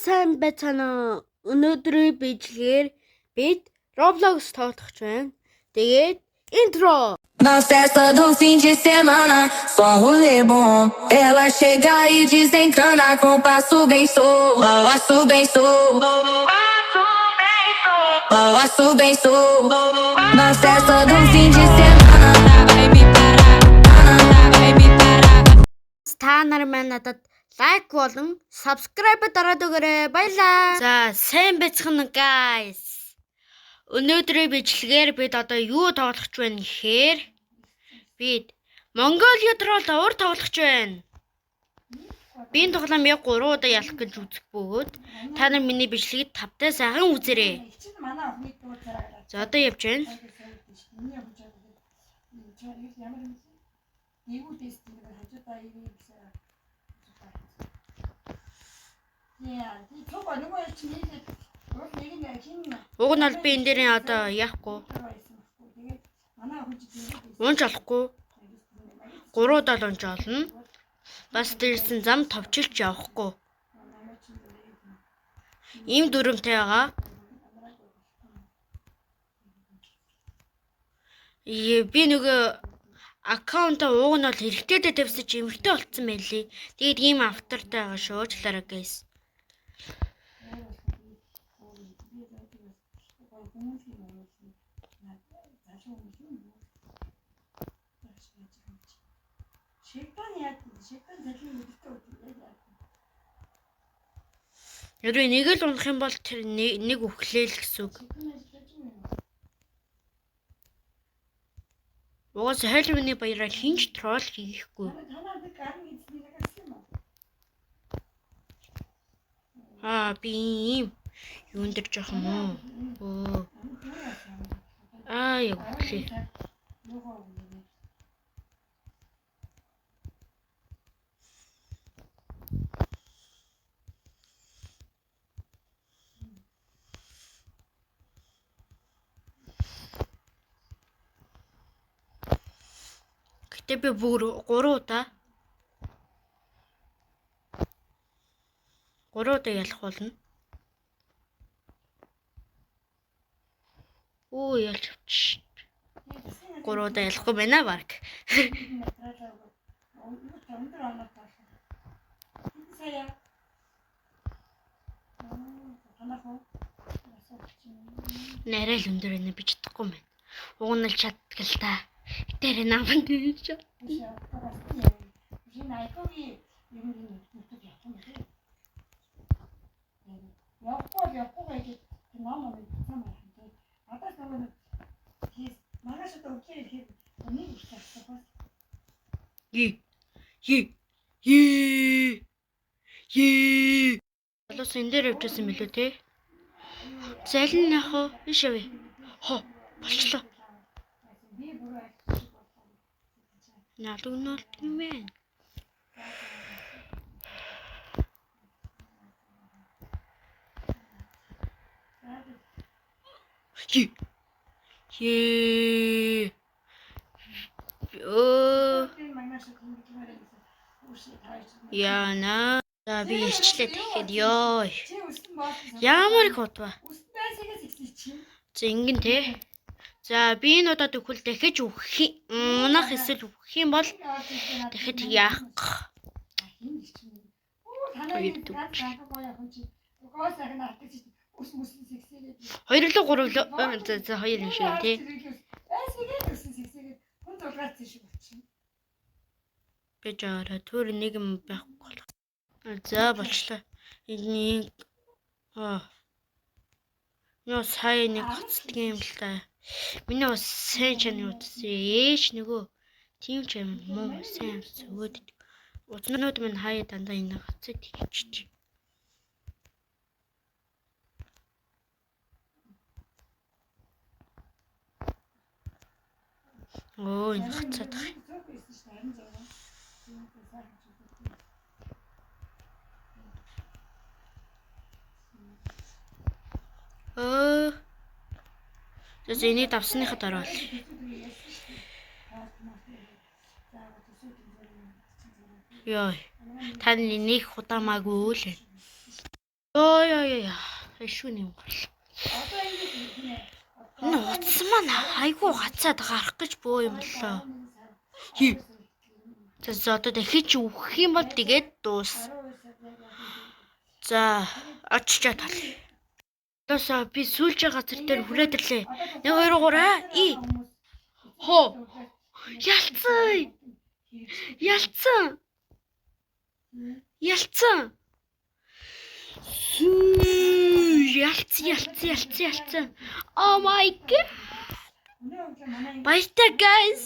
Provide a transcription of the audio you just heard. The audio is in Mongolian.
сайн байцгаана. Өнөөдрийн бичлэгээр бид Roblox тоглож байна. Тэгээд intro. Na festa do fim de semana, só um rolê bom. Ela chega e desencana com passo bem solto. Passo bem solto. Passo bem solto. Na festa do fim de semana, vai me parar. Vai me parar. Та нар маань надад лайк болон subscribe дараад өгөөрэй. Баярлалаа. За, сайн байцгаана guys. Өнөөдрийн бичлэгээр бид одоо юу тоглож байна гэхээр бид Mongolia Troll уур тоглож байна. Би энэ тоглоомыг 3 удаа ялах гэж үзэх бөгөөд та нар миний бичлэгийг 5-таа сайхан үзээрэй. За одоо явж байна. Уг нь бол би энэ дээрээ одоо яахгүй. Унж олохгүй. 3 удаа унж олно. Бас дээрсэн зам товчилж явахгүй. Ийм дүрмтэй байгаа. Би нөгөө аккаунтаа ууг нь бол эргэтэйдээ тавьсаж эмхтэй болцсон байлээ. Тэгээд ийм автортай байгаа шуучлаарай guys. Хэрвээ нэг л унах юм бол тэр нэг өглөөл гэсэн үг. Угаас Halloween-ы баяраар хинч тролл хийхгүй. Би юм юун дээр жоох юм уу? Яа өглөө. Гэтэ би бүр 3 удаа ялах болно. Ялж авчих. 3 удаа ялахгүй байна баг. Нэрэл өндөр энэ би чадахгүй байна. Угнал чаддаг л та. Тэр наман дэж. Алус энэ дээр явжсэн мөлөө те. Залин яах вэ? Иш явъя. Болчлоо. Налуунал юм байна. Яна. За би ирчлээ тэгэхэд ёо. Ямар их удаа. За ингэн те. За би энэ удаад өгвөл дахиж унах эсвэл өгөх юм бол дахиж яах. Хоёрлоо гурлоо. За хоёр юм шиг тий. Гэж араа төр нэг юм байхгүй. За болчлоо. Энийг нөө сайн нэг гоцдаг юм л та. Миний бас сайн чанар үзсэн. Нөгөө тийм ч юм муу сайн зүгөөд. Узнууд минь хаяа дандаа энэ гоцод хийчих. Энэ гоцод. За энийг давсныхад орвол. Ёо. Таны нэг удаамаагүй л. Ой. Эшүүн юм бол. Энэ утас маань айгүй гацаад гарах гэж бөө юм болоо. За одоо дахиж үхэх юм бол тэгээд дуус. За очичоод тал. Тосоо би сүүлчийн газар дээр хүрээд ирлээ. 1 2 3 и. Хоо. Ялцсан. Ялцсан. Oh my god. Баяртай guys.